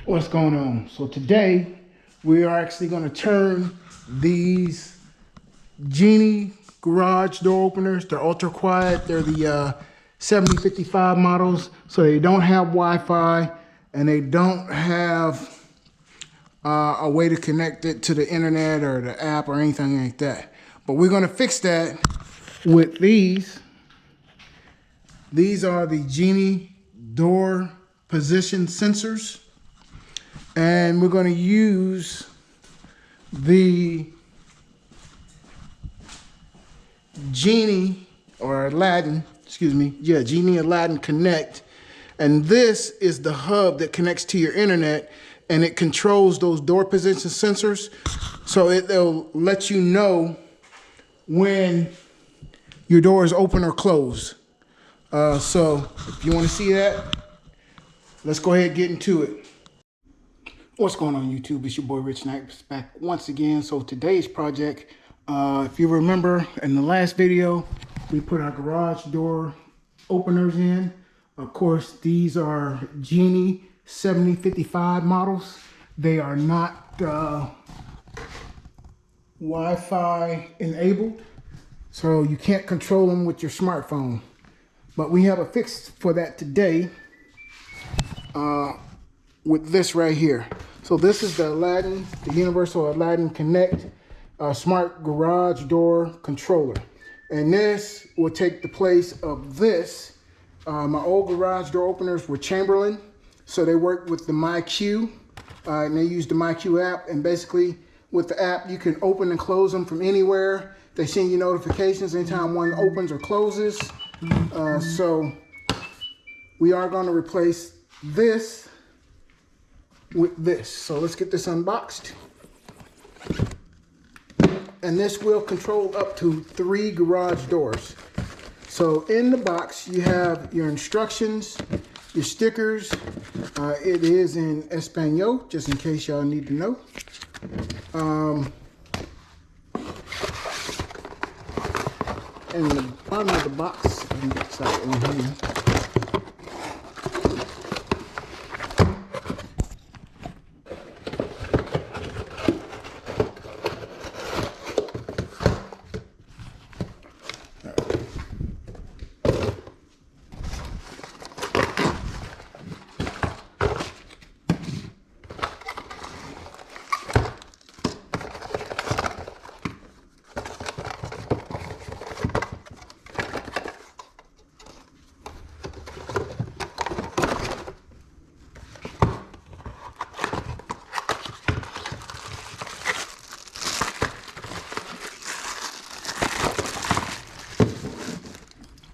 What's going on? So today we are actually going to turn these Genie garage door openers. They're ultra quiet. They're the 7055 models, so they don't have Wi-Fi and they don't have a way to connect it to the internet or the app or anything like that. But we're going to fix that with these. These are the Genie door position sensors. And we're going to use the Genie or Aladdin, Genie Aladdin Connect. And this is the hub that connects to your internet and it controls those door position sensors. So it'll let you know when your door is open or closed. So if you want to see that, let's go ahead and get into it. What's going on YouTube? It's your boy Rich Snipes back once again. So today's project, if you remember in the last video, we put our garage door openers in. Of course, these are Genie 7055 models. They are not Wi-Fi enabled, so you can't control them with your smartphone. But we have a fix for that today. With this right here. So this is the Aladdin, the Universal Aladdin Connect Smart Garage Door Controller. And this will take the place of this. My old garage door openers were Chamberlain. So they work with the MyQ. And they use the MyQ app. And basically with the app, you can open and close them from anywhere. They send you notifications anytime one opens or closes. So we are going to replace this with this. So let's get this unboxed. And this will control up to 3 garage doors. So in the box, you have your instructions, your stickers. It is in Espanol, just in case y'all need to know. And the bottom of the box, I think it's like in here.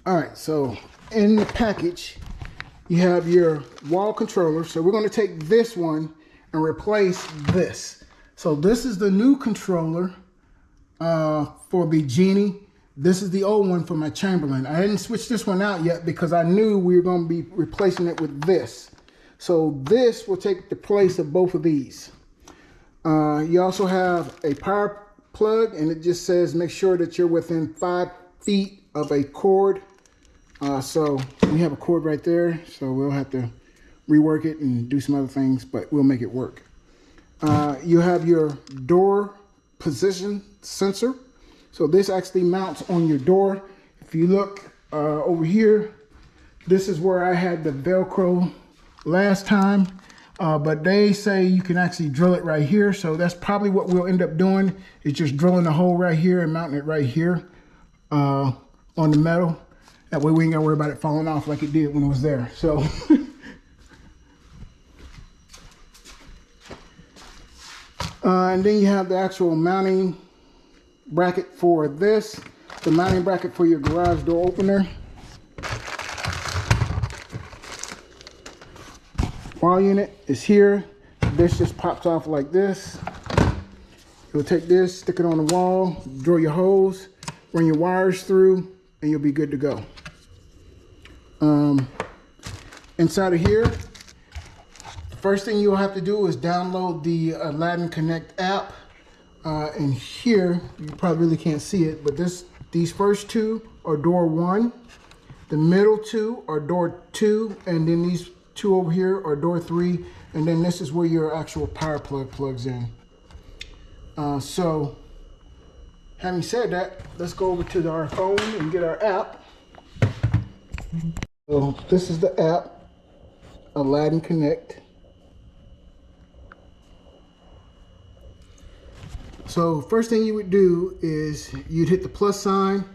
All right, so in the package, you have your wall controller. So we're going to take this one and replace this. So this is the new controller for the Genie. This is the old one for my Chamberlain. I didn't switch this one out yet because I knew we were going to be replacing it with this. So this will take the place of both of these. You also have a power plug, and it just says make sure that you're within 5 feet of a cord. So we have a cord right there, so we'll have to rework it and do some other things, but we'll make it work. You have your door position sensor. So this actually mounts on your door. If you look over here, this is where I had the Velcro last time, but they say you can actually drill it right here. So that's probably what we'll end up doing, is just drilling a hole right here and mounting it right here on the metal. That way we ain't gotta worry about it falling off like it did when it was there. So and then you have the actual mounting bracket for this, the mounting bracket for your garage door opener. Wall unit is here. This just pops off like this. You'll take this, stick it on the wall, drill your holes, run your wires through, and you'll be good to go. Inside of here, first thing you'll have to do is download the Aladdin Connect app. And here, you probably really can't see it, but these first two are door 1. The middle 2 are door 2, and then these 2 over here are door 3, and then this is where your actual power plug plugs in. So having said that, let's go over to our phone and get our app. So this is the app, Aladdin Connect. So first thing you would do is you'd hit the plus sign.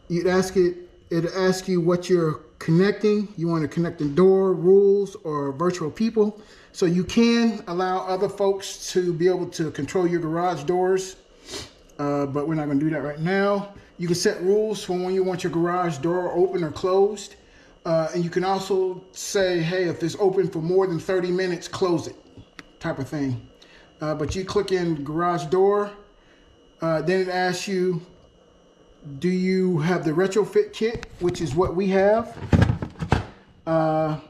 You'd ask it, it'll ask you what you're connecting. You want to connect the door, rules, or virtual people. So you can allow other folks to be able to control your garage doors, but we're not going to do that right now. You can set rules for when you want your garage door open or closed. And you can also say, hey, if it's open for more than 30 minutes, close it, type of thing. But you click in garage door, then it asks you, do you have the retrofit kit, which is what we have? Are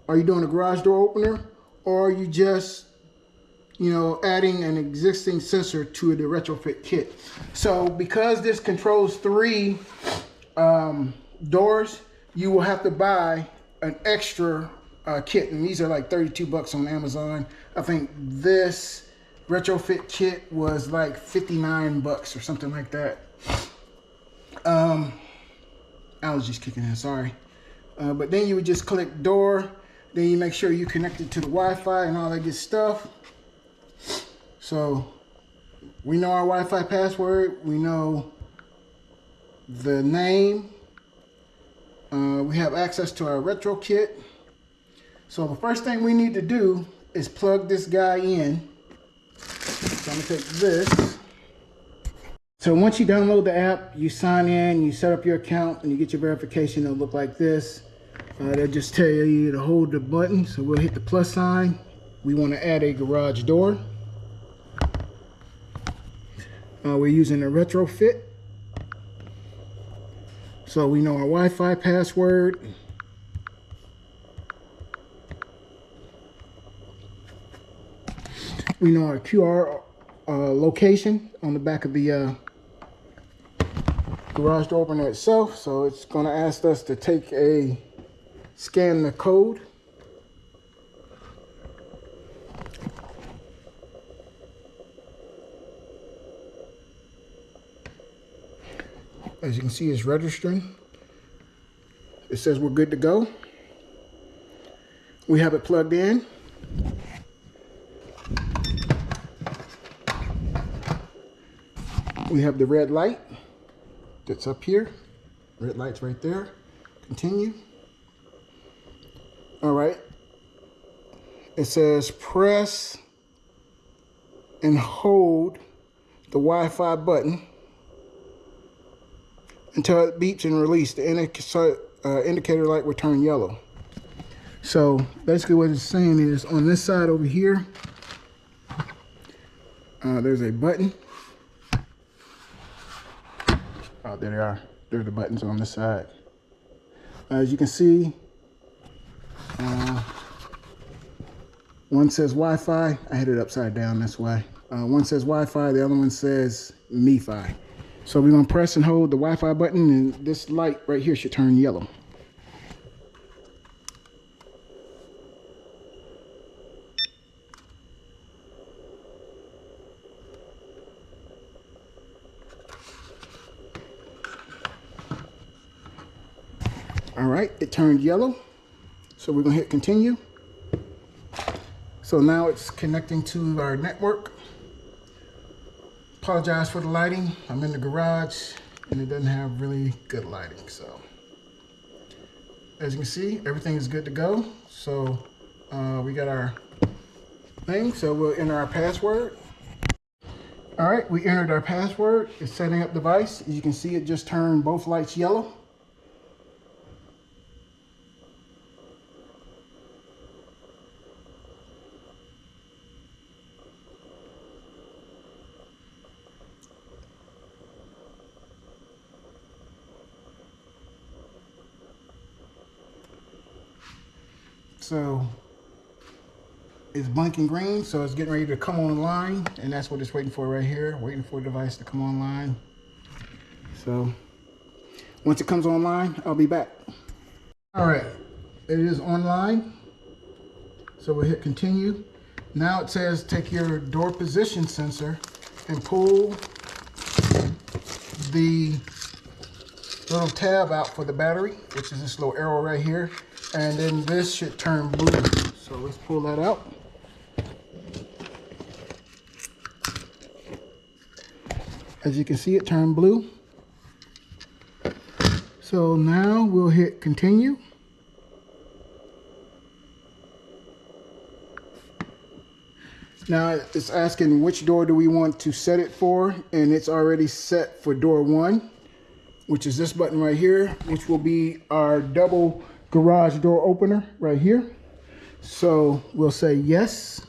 you doing a garage door opener, or are you just, you know, adding an existing sensor to the retrofit kit? So because this controls 3 doors, you will have to buy an extra kit, and these are like 32 bucks on Amazon. I think this retrofit kit was like 59 bucks or something like that. Allergies kicking in, sorry. But then you would just click door, then you make sure you connected to the Wi-Fi and all that good stuff. So we know our Wi-Fi password, we know the name, we have access to our retro kit. So the first thing we need to do is plug this guy in. So I'm gonna take this. So once you download the app, you sign in, you set up your account, and you get your verification. It'll look like this. They'll just tell you to hold the button. So we'll hit the plus sign. We want to add a garage door. We're using a retrofit. So we know our Wi-Fi password. We know our QR location on the back of the garage door opener itself. So it's going to ask us to scan the code. As you can see, it's registering. It says we're good to go. We have it plugged in. We have the red light that's up here. Red light's right there. Continue. All right. It says press and hold the Wi-Fi button until it beeps and release. The indicator light will turn yellow. So basically what it's saying is on this side over here, there's a button. Oh, there they are. There are the buttons on this side. As you can see, one says Wi-Fi. I had it upside down, that's why. One says Wi-Fi, the other one says MiFi. So we're gonna press and hold the Wi-Fi button, and this light right here should turn yellow. All right, it turned yellow. So we're gonna hit continue. So now it's connecting to our network. Apologize for the lighting. I'm in the garage and it doesn't have really good lighting. So as you can see, everything is good to go. So we got our thing. So we'll enter our password. All right, we entered our password. It's setting up device. As you can see, it just turned both lights yellow. So it's blinking green, so it's getting ready to come online, and that's what it's waiting for right here, waiting for the device to come online. So once it comes online, I'll be back. All right, it is online. So we'll hit continue. Now it says take your door position sensor and pull the little tab out for the battery, which is this little arrow right here. And then this should turn blue. So let's pull that out. As you can see, it turned blue. So now we'll hit continue. Now it's asking which door do we want to set it for, and it's already set for door 1, which is this button right here, which will be our double garage door opener right here. So we'll say yes.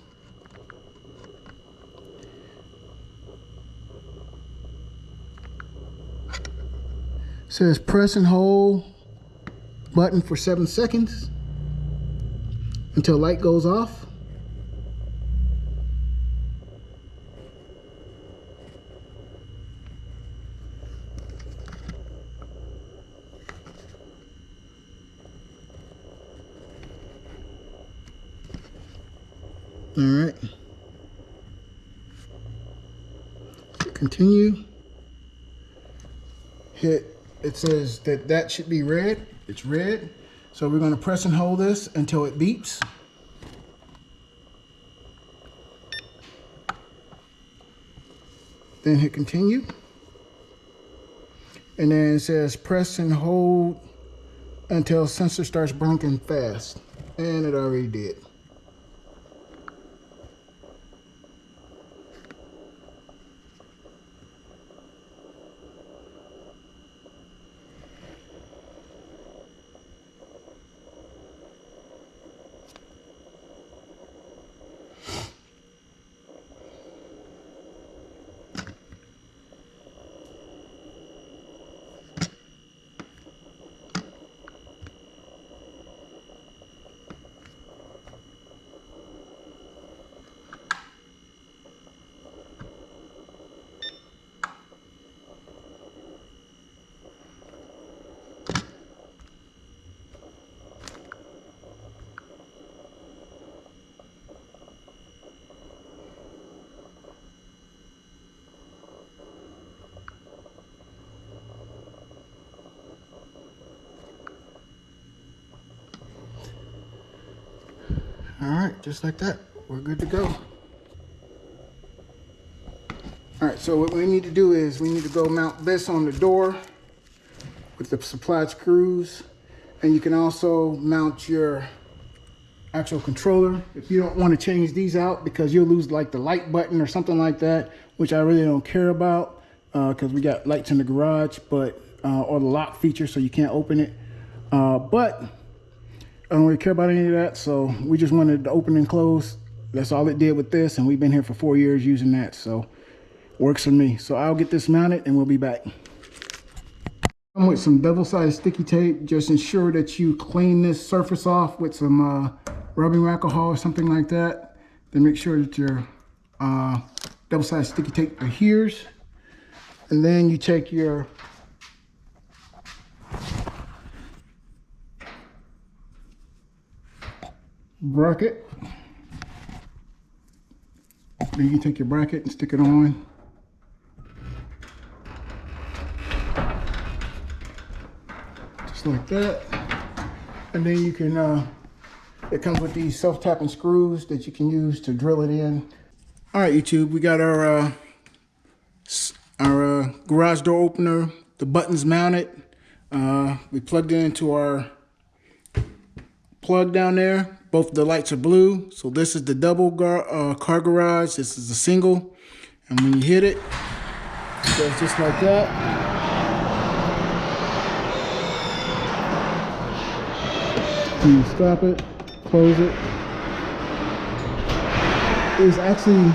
It says press and hold button for 7 seconds until light goes off. All right. Continue. Hit. It says that should be red. It's red. So we're going to press and hold this until it beeps. Then hit continue. And then it says press and hold until sensor starts blinking fast. And it already did. All right, just like that, we're good to go. All right, so what we need to do is we need to go mount this on the door with the supplied screws. And you can also mount your actual controller if you don't want to change these out, because you'll lose like the light button or something like that, which I really don't care about because we got lights in the garage, but or the lock feature, so you can't open it. But I don't really care about any of that, so we just wanted to open and close. That's all it did with this, and we've been here for 4 years using that, so works for me. So I'll get this mounted and we'll be back. I'm with some double-sided sticky tape. Just ensure that you clean this surface off with some rubbing alcohol or something like that. Then make sure that your double-sided sticky tape adheres. And then you take your bracket. Then you take your bracket and stick it on. Just like that. And then you can, it comes with these self-tapping screws that you can use to drill it in. All right, YouTube, we got our garage door opener, the buttons mounted. We plugged it into our plug down there. Both the lights are blue. So this is the double car garage. This is the single. And when you hit it, it goes just like that. You stop it, close it. It's actually,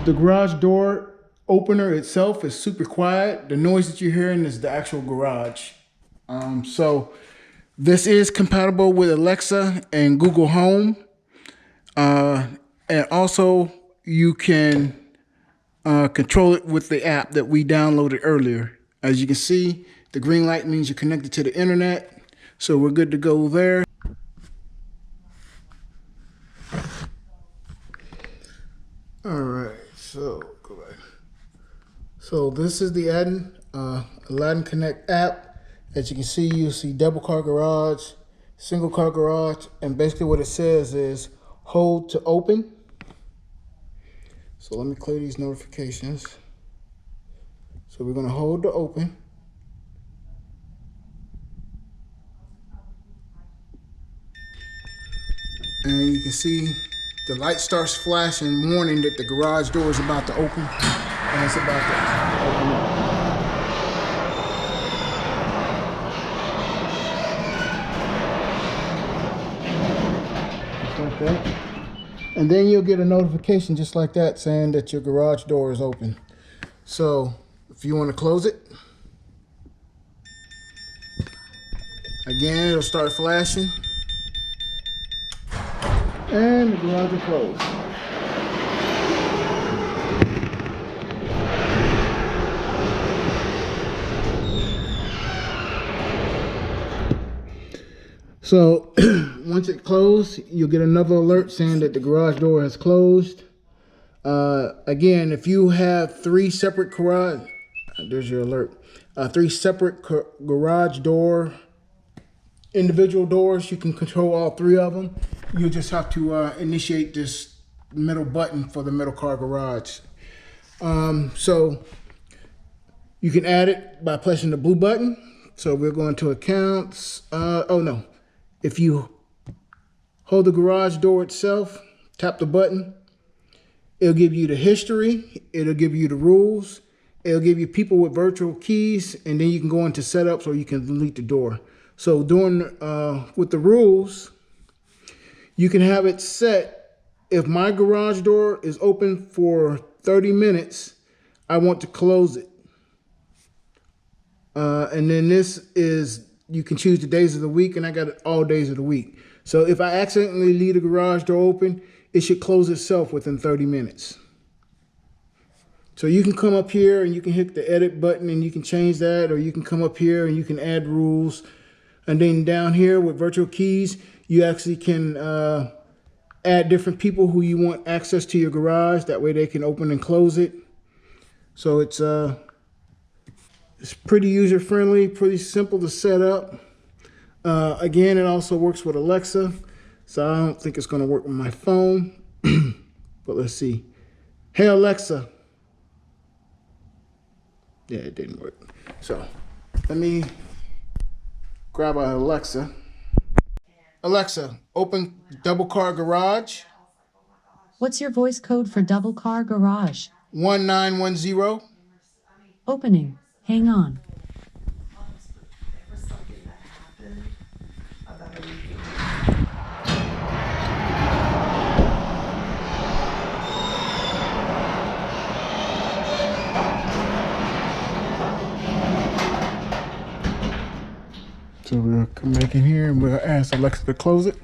the garage door opener itself is super quiet. The noise that you're hearing is the actual garage. So this is compatible with Alexa and Google Home. And also you can control it with the app that we downloaded earlier. As you can see, the green light means you're connected to the internet. So we're good to go there. All right, so go back. So this is the Aladdin Connect app. As you can see, you'll see double car garage, single car garage, and basically what it says is hold to open. So let me clear these notifications. So we're gonna hold to open. And you can see the light starts flashing, warning that the garage door is about to open, and it's about to open up. Just like that. And then you'll get a notification just like that saying that your garage door is open. So if you want to close it, again, it'll start flashing. And the garage is closed. So once it closed, you'll get another alert saying that the garage door has closed. Again, if you have three separate garage, there's your alert. Three separate garage door, individual doors, you can control all three of them. You'll just have to initiate this middle button for the middle car garage. So you can add it by pressing the blue button. So we're going to accounts. Oh no. If you hold the garage door itself, tap the button, it'll give you the history, it'll give you the rules, it'll give you people with virtual keys, and then you can go into setups or you can delete the door. So during with the rules, you can have it set, if my garage door is open for 30 minutes, I want to close it. And then this is, you can choose the days of the week, and I got it all days of the week. So if I accidentally leave the garage door open, it should close itself within 30 minutes. So you can come up here and you can hit the edit button and you can change that, or you can come up here and you can add rules. And then down here with virtual keys, you actually can add different people who you want access to your garage. That way they can open and close it. So it's pretty user-friendly, pretty simple to set up. Again, it also works with Alexa, so I don't think it's going to work with my phone. But let's see. Hey, Alexa. Yeah, it didn't work. So let me grab an Alexa. Alexa, open double car garage. What's your voice code for double car garage? 1910. Opening. Hang on. So we'll come back in here and we'll ask Alexa to close it.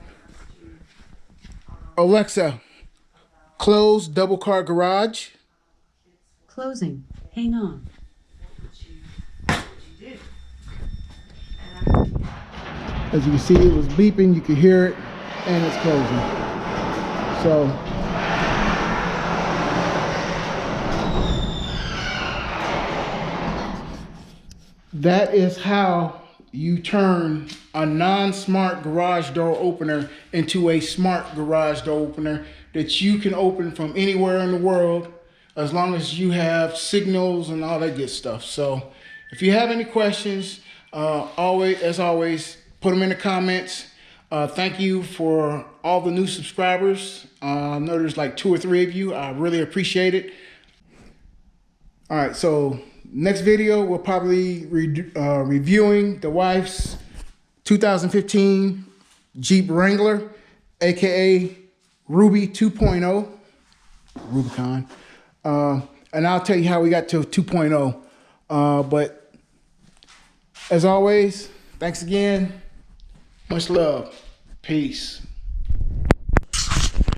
Alexa, close double car garage. Closing. Hang on. As you can see, it was beeping, you can hear it, and it's closing. So that is how you turn a non-smart garage door opener into a smart garage door opener that you can open from anywhere in the world, as long as you have signals and all that good stuff. So if you have any questions, as always, put them in the comments. Thank you for all the new subscribers. I know there's like 2 or 3 of you. I really appreciate it. All right, so next video, we'll probably reviewing the wife's 2015 Jeep Wrangler, aka Ruby 2.0, Rubicon. And I'll tell you how we got to 2.0. But as always, thanks again. Much love. Peace.